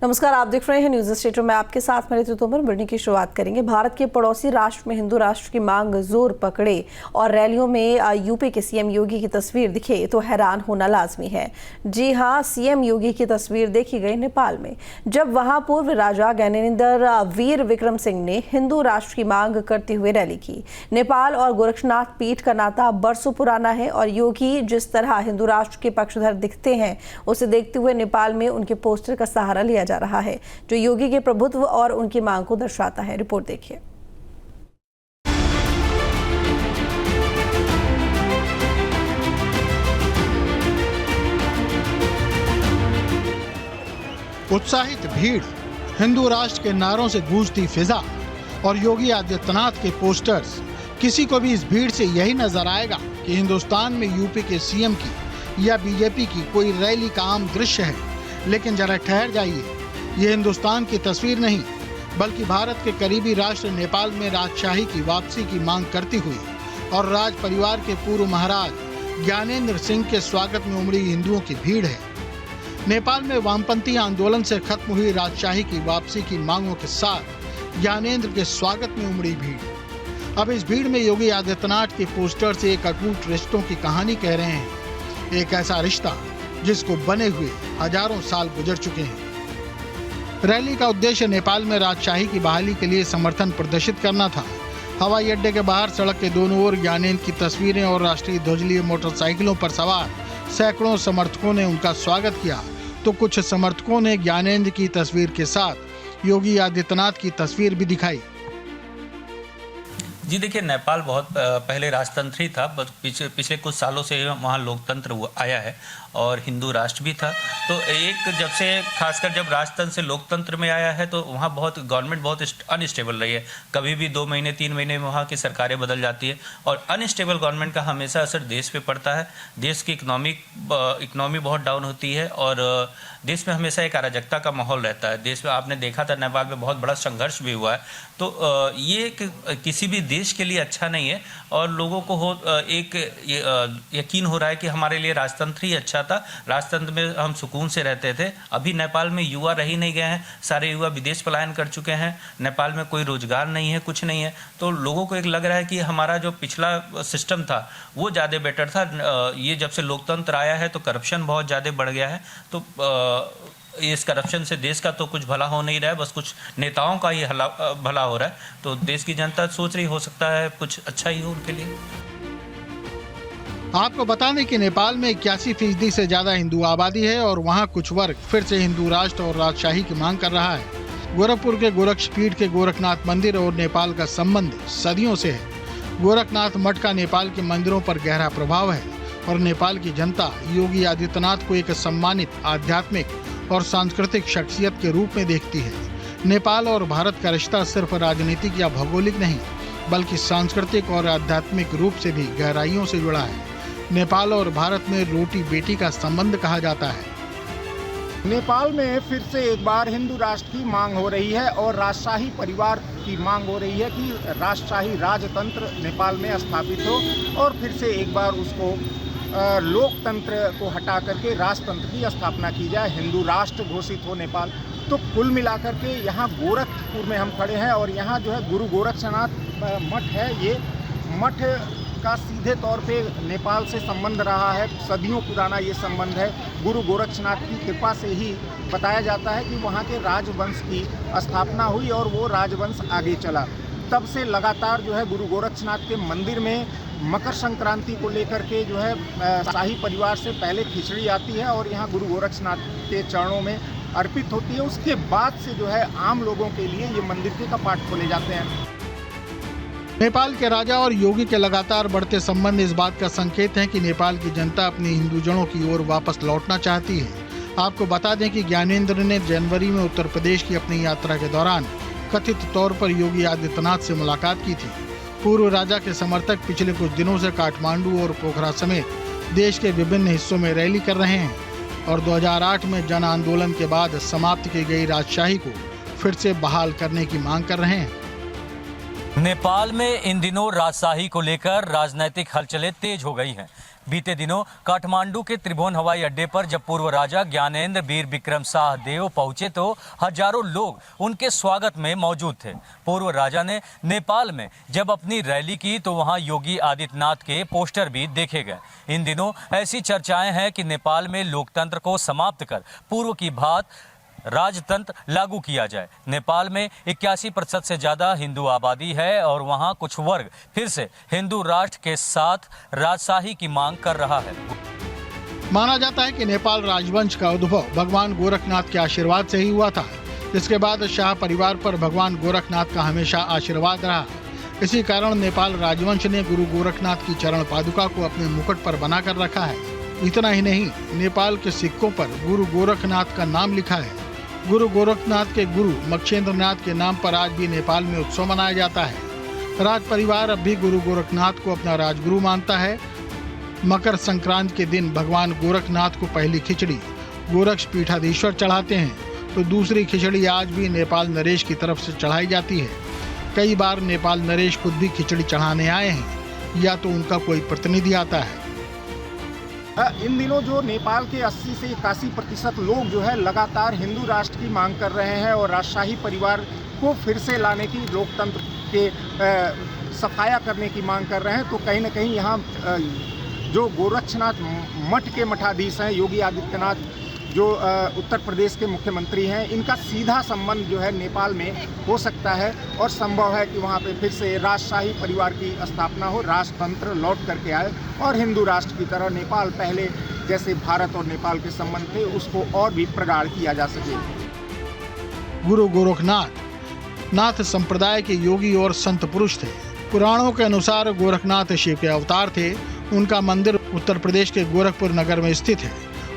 नमस्कार, आप देख रहे हैं न्यूज स्टेट में आपके साथ मैं ऋतु तोमर। बुलेटिन की शुरुआत करेंगे। भारत के पड़ोसी राष्ट्र में हिंदू राष्ट्र की मांग जोर पकड़े और रैलियों में यूपी के सीएम योगी की तस्वीर दिखे तो हैरान होना लाजमी है। जी हां, सीएम योगी की तस्वीर देखी गई नेपाल में, जब वहां पूर्व राजा ज्ञानेन्द्र वीर विक्रम सिंह ने हिंदू राष्ट्र की मांग करते हुए रैली की। नेपाल और गोरक्षनाथ पीठ का नाता बरसों पुराना है और योगी जिस तरह हिंदू राष्ट्र के पक्षधर दिखते हैं, उसे देखते हुए नेपाल में उनके पोस्टर का सहारा लिया जा रहा है, जो योगी के प्रभुत्व और उनकी मांग को दर्शाता है। रिपोर्ट देखिए। उत्साहित भीड़, हिंदू राष्ट्र के नारों से गूंजती फिजा और योगी आदित्यनाथ के पोस्टर्स। किसी को भी इस भीड़ से यही नजर आएगा कि हिंदुस्तान में यूपी के सीएम की या बीजेपी की कोई रैली का आम दृश्य है। लेकिन जरा ठहर जाइए, ये हिंदुस्तान की तस्वीर नहीं, बल्कि भारत के करीबी राष्ट्र नेपाल में राजशाही की वापसी की मांग करती हुई और राज परिवार के पूर्व महाराज ज्ञानेन्द्र सिंह के स्वागत में उमड़ी हिंदुओं की भीड़ है। नेपाल में वामपंथी आंदोलन से खत्म हुई राजशाही की वापसी की मांगों के साथ ज्ञानेन्द्र के स्वागत में उमड़ी भीड़। अब इस भीड़ में योगी आदित्यनाथ के पोस्टर से एक अटूट रिश्तों की कहानी कह रहे हैं, एक ऐसा रिश्ता जिसको बने हुए हजारों साल गुजर चुके हैं। रैली का उद्देश्य नेपाल में राजशाही की बहाली के लिए समर्थन प्रदर्शित करना था। हवाई अड्डे के बाहर सड़क के दोनों ओर ज्ञानेन्द्र की तस्वीरें और राष्ट्रीय ध्वज लिए मोटरसाइकिलों पर सवार सैकड़ों समर्थकों ने उनका स्वागत किया, तो कुछ समर्थकों ने ज्ञानेन्द्र की तस्वीर के साथ योगी आदित्यनाथ की तस्वीर भी दिखाई। जी देखिए, नेपाल बहुत पहले राजतंत्र ही था, पिछले कुछ सालों से वहाँ लोकतंत्र आया है और हिंदू राष्ट्र भी था। तो एक जब से खासकर जब राजतंत्र से लोकतंत्र में आया है तो वहाँ गवर्नमेंट बहुत अनस्टेबल रही है। कभी भी 2 महीने 3 महीने में वहाँ की सरकारें बदल जाती है और अनस्टेबल गवर्नमेंट का हमेशा असर देश पे पड़ता है। देश की इकोनॉमी बहुत डाउन होती है और देश में हमेशा एक अराजकता का माहौल रहता है। देश में आपने देखा था नेपाल में बहुत बड़ा संघर्ष भी हुआ है। तो ये किसी भी देश के लिए अच्छा नहीं है और लोगों को यकीन हो रहा है कि हमारे लिए राजतंत्र ही अच्छा था, राजतंत्र में हम सुकून से रहते थे। अभी नेपाल में युवा रह ही नहीं गए हैं, सारे युवा विदेश पलायन कर चुके हैं। नेपाल में कोई रोजगार नहीं है, कुछ नहीं है। तो लोगों को एक लग रहा है कि हमारा जो पिछला सिस्टम था वो ज़्यादा बेटर था। ये जब से लोकतंत्र आया है तो करप्शन बहुत ज़्यादा बढ़ गया है। तो इस करप्शन से देश का तो कुछ भला हो नहीं रहा है, बस कुछ नेताओं का ही भला हो रहा है। तो देश की जनता सोच रही हो सकता है कुछ अच्छा ही हो उनके लिए। आपको बता दें कि नेपाल में 81% से ज्यादा हिंदू आबादी है और वहां कुछ वर्ग फिर से हिंदू राष्ट्र और राजशाही की मांग कर रहा है। गोरखपुर के गोरक्षपीठ के गोरखनाथ मंदिर और नेपाल का संबंध सदियों से है। गोरखनाथ मठ का नेपाल के मंदिरों पर गहरा प्रभाव है और नेपाल की जनता योगी आदित्यनाथ को एक सम्मानित आध्यात्मिक और सांस्कृतिक शख्सियत के रूप में देखती है। नेपाल और भारत का रिश्ता सिर्फ राजनीतिक या भौगोलिक नहीं, बल्कि सांस्कृतिक और आध्यात्मिक रूप से भी गहराइयों से जुड़ा है। नेपाल और भारत में रोटी बेटी का संबंध कहा जाता है। नेपाल में फिर से एक बार हिंदू राष्ट्र की मांग हो रही है और राजशाही परिवार की मांग हो रही है कि राजशाही राजतंत्र नेपाल में स्थापित हो और फिर से एक बार उसको लोकतंत्र को हटा करके राजतंत्र की स्थापना की जाए, हिंदू राष्ट्र घोषित हो नेपाल। तो कुल मिलाकर के यहाँ गोरखपुर में हम खड़े हैं और यहाँ जो है गुरु गोरक्षनाथ मठ है। ये मठ का सीधे तौर पे नेपाल से संबंध रहा है, सदियों पुराना ये संबंध है। गुरु गोरक्षनाथ की कृपा से ही बताया जाता है कि वहाँ के राजवंश की स्थापना हुई और वो राजवंश आगे चला। तब से लगातार जो है गुरु गोरक्षनाथ के मंदिर में मकर संक्रांति को लेकर के जो है शाही परिवार से पहले खिचड़ी आती है और यहाँ गुरु गोरक्षनाथ के चरणों में अर्पित होती है। उसके बाद से जो है आम लोगों के लिए ये मंदिर के कपाट खोले जाते हैं। नेपाल के राजा और योगी के लगातार बढ़ते संबंध इस बात का संकेत है कि नेपाल की जनता अपनी हिंदू जड़ों की ओर वापस लौटना चाहती है। आपको बता दें कि ज्ञानेन्द्र ने जनवरी में उत्तर प्रदेश की अपनी यात्रा के दौरान कथित तौर पर योगी आदित्यनाथ से मुलाकात की थी। पूर्व राजा के समर्थक पिछले कुछ दिनों से काठमांडू और पोखरा समेत देश के विभिन्न हिस्सों में रैली कर रहे हैं और 2008 में जन आंदोलन के बाद समाप्त की गई राजशाही को फिर से बहाल करने की मांग कर रहे हैं। नेपाल में इन दिनों राजशाही को लेकर राजनीतिक हलचलें तेज हो गई हैं। बीते दिनों काठमांडू के त्रिभुवन हवाई अड्डे पर जब पूर्व राजा ज्ञानेंद्र वीर विक्रम शाह देव पहुंचे तो हजारों लोग उनके स्वागत में मौजूद थे। पूर्व राजा ने नेपाल में जब अपनी रैली की तो वहां योगी आदित्यनाथ के पोस्टर भी देखे गए। इन दिनों ऐसी चर्चाएं हैं कि नेपाल में लोकतंत्र को समाप्त कर पूर्व की भांति राजतंत्र लागू किया जाए। नेपाल में 81% से ज्यादा हिंदू आबादी है और वहां कुछ वर्ग फिर से हिंदू राष्ट्र के साथ राजशाही की मांग कर रहा है। माना जाता है कि नेपाल राजवंश का उद्भव भगवान गोरखनाथ के आशीर्वाद से ही हुआ था। इसके बाद शाह परिवार पर भगवान गोरखनाथ का हमेशा आशीर्वाद रहा। इसी कारण नेपाल राजवंश ने गुरु गोरखनाथ की चरण पादुका को अपने मुकुट पर बनाकर रखा है। इतना ही नहीं, नेपाल के सिक्कों पर गुरु गोरखनाथ का नाम लिखा है। गुरु गोरखनाथ के गुरु मक्षेंद्रनाथ के नाम पर आज भी नेपाल में उत्सव मनाया जाता है। राज परिवार अब भी गुरु गोरखनाथ को अपना राजगुरु मानता है। मकर संक्रांति के दिन भगवान गोरखनाथ को पहली खिचड़ी गोरक्ष पीठाधीश्वर चढ़ाते हैं, तो दूसरी खिचड़ी आज भी नेपाल नरेश की तरफ से चढ़ाई जाती है। कई बार नेपाल नरेश खुद भी खिचड़ी चढ़ाने आए हैं या तो उनका कोई प्रतिनिधि आता है। इन दिनों जो नेपाल के 80 से 81% लोग जो है लगातार हिंदू राष्ट्र की मांग कर रहे हैं और राजशाही परिवार को फिर से लाने की, लोकतंत्र के सफाया करने की मांग कर रहे हैं। तो कहीं ना कहीं यहाँ जो गोरक्षनाथ मठ के मठाधीश हैं योगी आदित्यनाथ, जो उत्तर प्रदेश के मुख्यमंत्री हैं, इनका सीधा संबंध जो है नेपाल में हो सकता है और संभव है कि वहाँ पे फिर से राजशाही परिवार की स्थापना हो, राजतंत्र लौट करके आए और हिंदू राष्ट्र की तरह नेपाल पहले जैसे भारत और नेपाल के संबंध थे उसको और भी प्रगाढ़ किया जा सके। गुरु गोरखनाथ नाथ संप्रदाय के योगी और संत पुरुष थे। पुराणों के अनुसार गोरखनाथ शिव के अवतार थे। उनका मंदिर उत्तर प्रदेश के गोरखपुर नगर में स्थित है।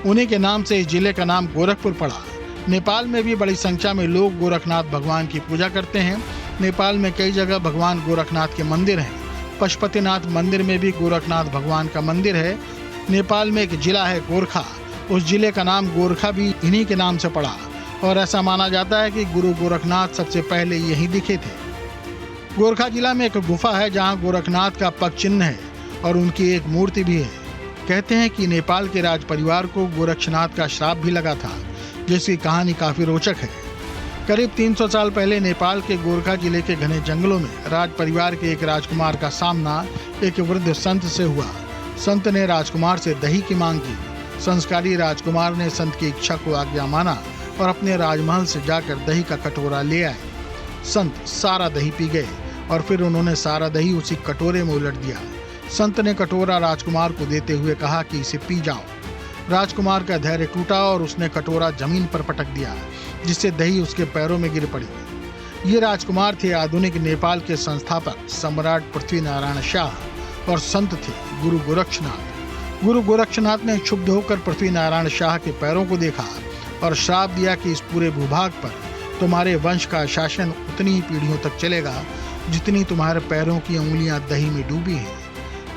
उन्हीं के नाम से इस जिले का नाम गोरखपुर पड़ा। नेपाल में भी बड़ी संख्या में लोग गोरखनाथ भगवान की पूजा करते हैं। नेपाल में कई जगह भगवान गोरखनाथ के मंदिर हैं। पशुपतिनाथ मंदिर में भी गोरखनाथ भगवान का मंदिर है। नेपाल में एक जिला है गोरखा, उस जिले का नाम गोरखा भी इन्हीं के नाम से पड़ा और ऐसा माना जाता है कि गुरु गोरखनाथ सबसे पहले यहीं दिखे थे। गोरखा जिला में एक गुफा है जहाँ गोरखनाथ का पग चिन्ह है और उनकी एक मूर्ति भी है। कहते हैं कि नेपाल के राज परिवार को गोरक्षनाथ का श्राप भी लगा था, जिसकी कहानी काफी रोचक है। करीब 300 साल पहले नेपाल के गोरखा जिले के घने जंगलों में राज परिवार के एक राजकुमार का सामना एक वृद्ध संत से हुआ। संत ने राजकुमार से दही की मांग की। संस्कारी राजकुमार ने संत की इच्छा को आज्ञा माना और अपने राजमहल से जाकर दही का कटोरा ले आए। संत सारा दही पी गए और फिर उन्होंने सारा दही उसी कटोरे में उलट दिया। संत ने कटोरा राजकुमार को देते हुए कहा कि इसे पी जाओ। राजकुमार का धैर्य टूटा और उसने कटोरा जमीन पर पटक दिया, जिससे दही उसके पैरों में गिर पड़ी। ये राजकुमार थे आधुनिक नेपाल के संस्थापक सम्राट पृथ्वीनारायण शाह और संत थे गुरु गोरक्षनाथ। गुरु गोरक्षनाथ ने क्षुब्ध होकर पृथ्वीनारायण शाह के पैरों को देखा और श्राप दिया कि इस पूरे भूभाग पर तुम्हारे वंश का शासन उतनी ही पीढ़ियों तक चलेगा जितनी तुम्हारे पैरों की उंगलियां दही में डूबी हैं।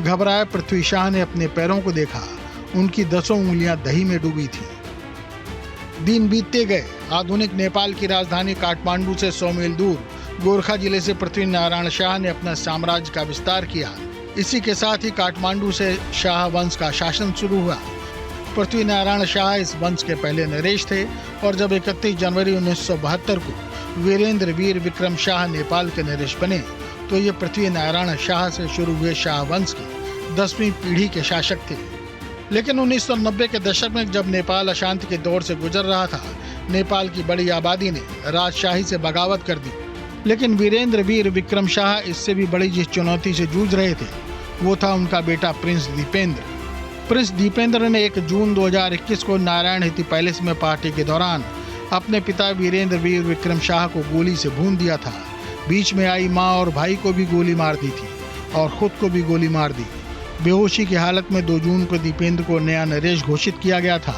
घबराए पृथ्वी शाह ने अपने पैरों को देखा, उनकी 10 उंगलियां दही में डूबी थी। दिन बीतते गए। आधुनिक नेपाल की राजधानी काठमांडू से 100 मील दूर गोरखा जिले से पृथ्वीनारायण शाह ने अपना साम्राज्य का विस्तार किया। इसी के साथ ही काठमांडू से शाह वंश का शासन शुरू हुआ। पृथ्वीनारायण शाह इस वंश के पहले नरेश थे और जब 31 जनवरी 1972 को वीरेंद्र वीर विक्रम शाह नेपाल के नरेश बने तो ये पृथ्वीनारायण शाह से शुरू हुए शाह वंश की 10वीं पीढ़ी के शासक थे। लेकिन 1990 के दशक में जब नेपाल अशांति के दौर से गुजर रहा था, नेपाल की बड़ी आबादी ने राजशाही से बगावत कर दी। लेकिन वीरेंद्र वीर विक्रम शाह इससे भी बड़ी जिस चुनौती से जूझ रहे थे वो था उनका बेटा प्रिंस दीपेंद्र। प्रिंस दीपेंद्र ने 1 जून 2021 को नारायण हिती पैलेस में पार्टी के दौरान अपने पिता वीरेंद्र वीर विक्रम शाह को गोली से भून दिया था। बीच में आई मां और भाई को भी गोली मार दी थी और खुद को भी गोली मार दी। बेहोशी की हालत में 2 जून को दीपेंद्र को नया नरेश घोषित किया गया था।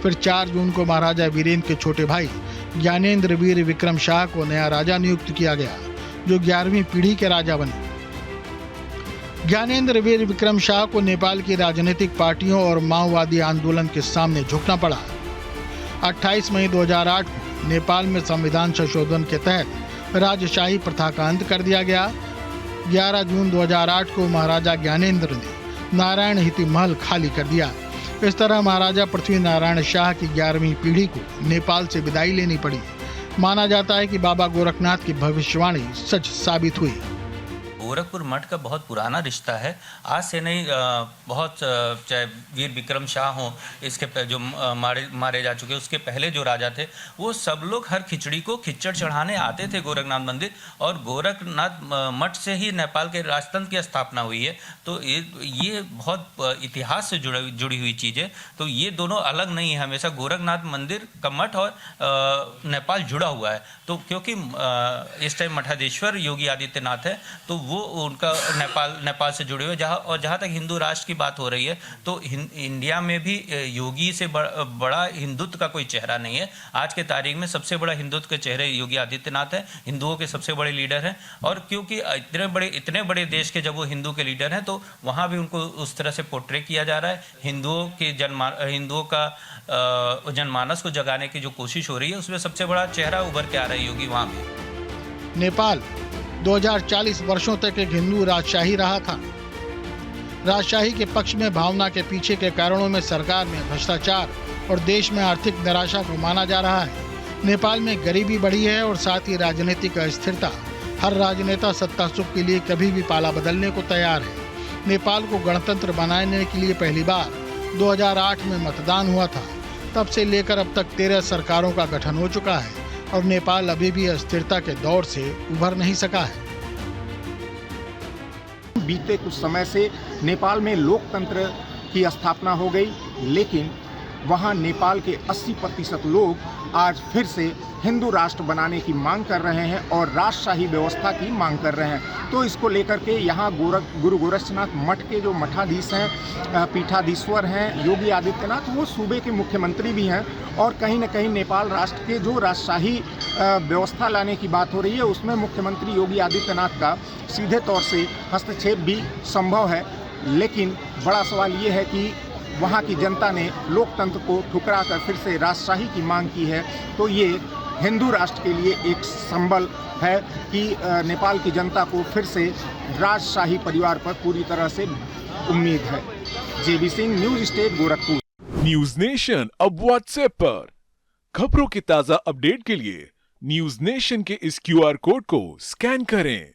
फिर 4 जून को महाराजा वीरेंद्र के छोटे भाई ज्ञानेंद्र वीर विक्रम शाह को नया राजा नियुक्त किया गया, जो 11वीं पीढ़ी के राजा बने। ज्ञानेंद्र वीर विक्रम शाह को नेपाल की राजनीतिक पार्टियों और माओवादी आंदोलन के सामने झुकना पड़ा। 28 मई 2008 को नेपाल में संविधान संशोधन के तहत राजशाही प्रथा का अंत कर दिया गया। 11 जून 2008 को महाराजा ज्ञानेंद्र ने नारायण हिती महल खाली कर दिया। इस तरह महाराजा पृथ्वी नारायण शाह की 11वीं पीढ़ी को नेपाल से विदाई लेनी पड़ी। माना जाता है कि बाबा गोरखनाथ की भविष्यवाणी सच साबित हुई। गोरखपुर मठ का बहुत पुराना रिश्ता है, आज से नहीं। बहुत चाहे वीर विक्रम शाह हों, इसके जो मारे जा चुके, उसके पहले जो राजा थे, वो सब लोग हर खिचड़ी को खिचड़ चढ़ाने आते थे गोरखनाथ मंदिर। और गोरखनाथ मठ से ही नेपाल के राजतंत्र की स्थापना हुई है। तो ये बहुत इतिहास से जुड़ी हुई चीज़ है। तो ये दोनों अलग नहीं है, हमेशा गोरखनाथ मंदिर का मठ और नेपाल जुड़ा हुआ है। तो क्योंकि इस टाइम मठाधीश्वर योगी आदित्यनाथ है, तो वो उनका नेपाल से जुड़े हुए। जहाँ तक हिंदू राष्ट्र की बात हो रही है, तो इंडिया में भी योगी से बड़ा हिंदुत्व का कोई चेहरा नहीं है। आज के तारीख में सबसे बड़ा हिंदुत्व के चेहरे योगी आदित्यनाथ है, हिंदुओं के सबसे बड़े लीडर हैं। और क्योंकि इतने बड़े देश के जब वो हिंदू के लीडर हैं, तो वहाँ भी उनको उस तरह से पोर्ट्रे किया जा रहा है। हिंदुओं का जनमानस को जगाने की जो कोशिश हो रही है, उसमें सबसे बड़ा चेहरा उभर के आ रहा है योगी वहाँ भी। नेपाल 2040 वर्षों तक एक हिंदू राजशाही रहा था। राजशाही के पक्ष में भावना के पीछे के कारणों में सरकार में भ्रष्टाचार और देश में आर्थिक निराशा को माना जा रहा है। नेपाल में गरीबी बढ़ी है और साथ ही राजनीतिक अस्थिरता। हर राजनेता सत्ता सुख के लिए कभी भी पाला बदलने को तैयार है। नेपाल को गणतंत्र बनाने के लिए पहली बार 2008 में मतदान हुआ था। तब से लेकर अब तक 13 सरकारों का गठन हो चुका है और नेपाल अभी भी अस्थिरता के दौर से उभर नहीं सका है। बीते कुछ समय से नेपाल में लोकतंत्र की स्थापना हो गई, लेकिन वहां नेपाल के 80% लोग आज फिर से हिंदू राष्ट्र बनाने की मांग कर रहे हैं और राजशाही व्यवस्था की मांग कर रहे हैं। तो इसको लेकर के यहाँ गुरु गोरक्षनाथ मठ के जो मठाधीश हैं, पीठाधीश्वर हैं योगी आदित्यनाथ, वो सूबे के मुख्यमंत्री भी हैं। और कहीं न कहीं नेपाल राष्ट्र के जो राजशाही व्यवस्था लाने की बात हो रही है, उसमें मुख्यमंत्री योगी आदित्यनाथ का सीधे तौर से हस्तक्षेप भी संभव है। लेकिन बड़ा सवाल ये है कि वहाँ की जनता ने लोकतंत्र को ठुकराकर फिर से राजशाही की मांग की है। तो ये हिंदू राष्ट्र के लिए एक संबल है कि नेपाल की जनता को फिर से राजशाही परिवार पर पूरी तरह से उम्मीद है। JB Singh, news state, Gorakhpur. News nation अब व्हाट्सएप पर खबरों की ताजा अपडेट के लिए न्यूज नेशन के इस QR कोड को स्कैन करें